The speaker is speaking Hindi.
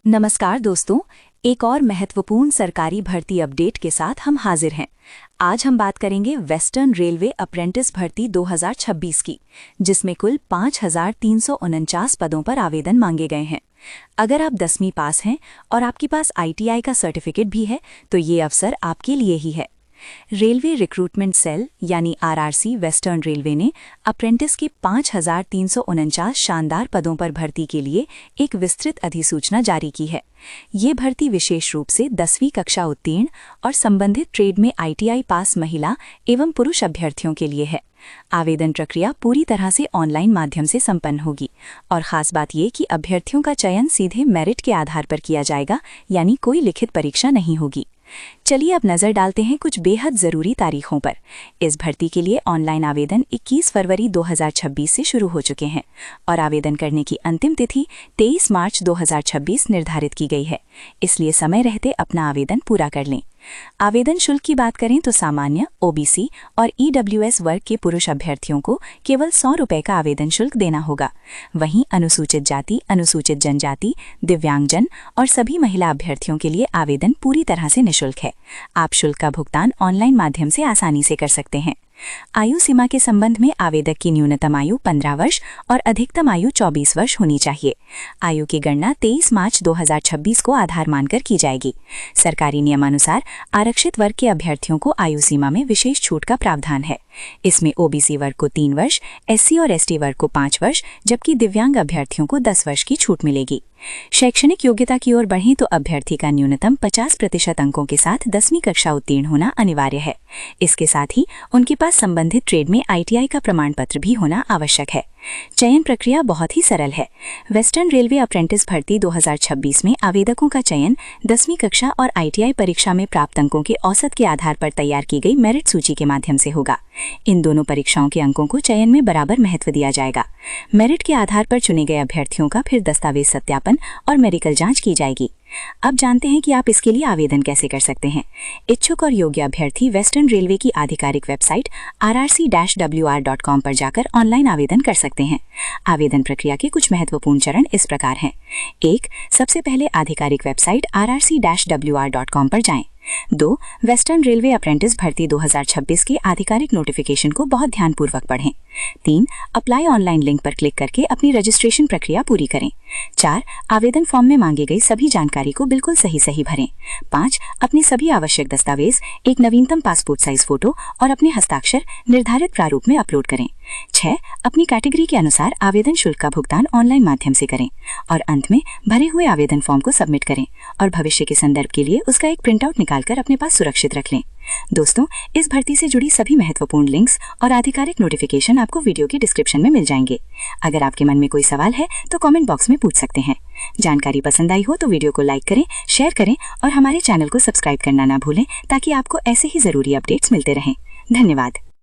नमस्कार दोस्तों, एक और महत्वपूर्ण सरकारी भर्ती अपडेट के साथ हम हाजिर हैं। आज हम बात करेंगे वेस्टर्न रेलवे अप्रेंटिस भर्ती 2026 की, जिसमें कुल 5,349 पदों पर आवेदन मांगे गए हैं। अगर आप 10वीं पास हैं और आपके पास ITI का सर्टिफिकेट भी है तो ये अवसर आपके लिए ही है। रेलवे रिक्रूटमेंट सेल यानी RRC वेस्टर्न रेलवे ने अप्रेंटिस के 5,349 शानदार पदों पर भर्ती के लिए एक विस्तृत अधिसूचना जारी की है। ये भर्ती विशेष रूप से 10वीं कक्षा उत्तीर्ण और संबंधित ट्रेड में ITI पास महिला एवं पुरुष अभ्यर्थियों के लिए है। आवेदन प्रक्रिया पूरी तरह से ऑनलाइन माध्यम से संपन्न होगी और खास बात ये कि अभ्यर्थियों का चयन सीधे मेरिट के आधार पर किया जाएगा, यानी कोई लिखित परीक्षा नहीं होगी। चलिए अब नजर डालते हैं कुछ बेहद जरूरी तारीखों पर। इस भर्ती के लिए ऑनलाइन आवेदन 21 फरवरी 2026 से शुरू हो चुके हैं और आवेदन करने की अंतिम तिथि 23 मार्च 2026 निर्धारित की गई है, इसलिए समय रहते अपना आवेदन पूरा कर लें। आवेदन शुल्क की बात करें तो सामान्य, OBC और EWS वर्ग के पुरुष अभ्यर्थियों को केवल 100 रुपये का आवेदन शुल्क देना होगा। वहीं अनुसूचित जाति, अनुसूचित जनजाति, दिव्यांगजन और सभी महिला अभ्यर्थियों के लिए आवेदन पूरी तरह से निःशुल्क है। आप शुल्क का भुगतान ऑनलाइन माध्यम से आसानी से कर सकते हैं। आयु सीमा के संबंध में आवेदक की न्यूनतम आयु 15 वर्ष और अधिकतम आयु 24 वर्ष होनी चाहिए। आयु की गणना 23 मार्च 2026 को आधार मानकर की जाएगी। सरकारी नियमानुसार आरक्षित वर्ग के अभ्यर्थियों को आयु सीमा में विशेष छूट का प्रावधान है। इसमें OBC वर्ग को 3 वर्ष, SC और ST वर्ग को 5 वर्ष, जबकि दिव्यांग अभ्यर्थियों को 10 वर्ष की छूट मिलेगी। शैक्षणिक योग्यता की ओर बढ़ें तो अभ्यर्थी का न्यूनतम 50% अंकों के साथ 10वीं कक्षा उत्तीर्ण होना अनिवार्य है। इसके साथ ही उनके पास संबंधित ट्रेड में ITI का प्रमाण पत्र भी होना आवश्यक है। चयन प्रक्रिया बहुत ही सरल है। वेस्टर्न रेलवे अप्रेंटिस भर्ती 2026 में आवेदकों का चयन 10वीं कक्षा और ITI परीक्षा में प्राप्त अंकों के औसत के आधार पर तैयार की गई मेरिट सूची के माध्यम से होगा। इन दोनों परीक्षाओं के अंकों को चयन में बराबर महत्व दिया जाएगा। मेरिट के आधार पर चुने गए अभ्यर्थियों का फिर दस्तावेज सत्यापन और मेडिकल जांच की जाएगी। अब जानते हैं कि आप इसके लिए आवेदन कैसे कर सकते हैं। इच्छुक और योग्य अभ्यर्थी वेस्टर्न रेलवे की आधिकारिक वेबसाइट rrc-wr.com पर जाकर ऑनलाइन आवेदन कर सकते हैं। आवेदन प्रक्रिया के कुछ महत्वपूर्ण चरण इस प्रकार हैं। 1. सबसे पहले आधिकारिक वेबसाइट rrc-wr.com पर जाएं। 2. वेस्टर्न रेलवे अप्रेंटिस भर्ती 2026 के आधिकारिक नोटिफिकेशन को बहुत ध्यानपूर्वक पढ़ें। 3. अप्लाई ऑनलाइन लिंक पर क्लिक करके अपनी रजिस्ट्रेशन प्रक्रिया पूरी करें। 4. आवेदन फॉर्म में मांगी गई सभी जानकारी को बिल्कुल सही भरें। 5. अपने सभी आवश्यक दस्तावेज, एक नवीनतम पासपोर्ट साइज फोटो और अपने हस्ताक्षर निर्धारित प्रारूप में अपलोड करें। 6. अपनी कैटेगरी के अनुसार आवेदन शुल्क का भुगतान ऑनलाइन माध्यम से करें और अंत में भरे हुए आवेदन फॉर्म को सबमिट करें और भविष्य के संदर्भ के लिए उसका एक प्रिंटआउट निकालकर अपने पास सुरक्षित रख लें। दोस्तों, इस भर्ती से जुड़ी सभी महत्वपूर्ण लिंक्स और आधिकारिक नोटिफिकेशन आपको वीडियो के डिस्क्रिप्शन में मिल जाएंगे। अगर आपके मन में कोई सवाल है तो कमेंट बॉक्स में पूछ सकते हैं। जानकारी पसंद आई हो तो वीडियो को लाइक करें, शेयर करें और हमारे चैनल को सब्सक्राइब करना ना भूलें ताकि आपको ऐसे ही जरूरी अपडेट्स मिलते रहें। धन्यवाद।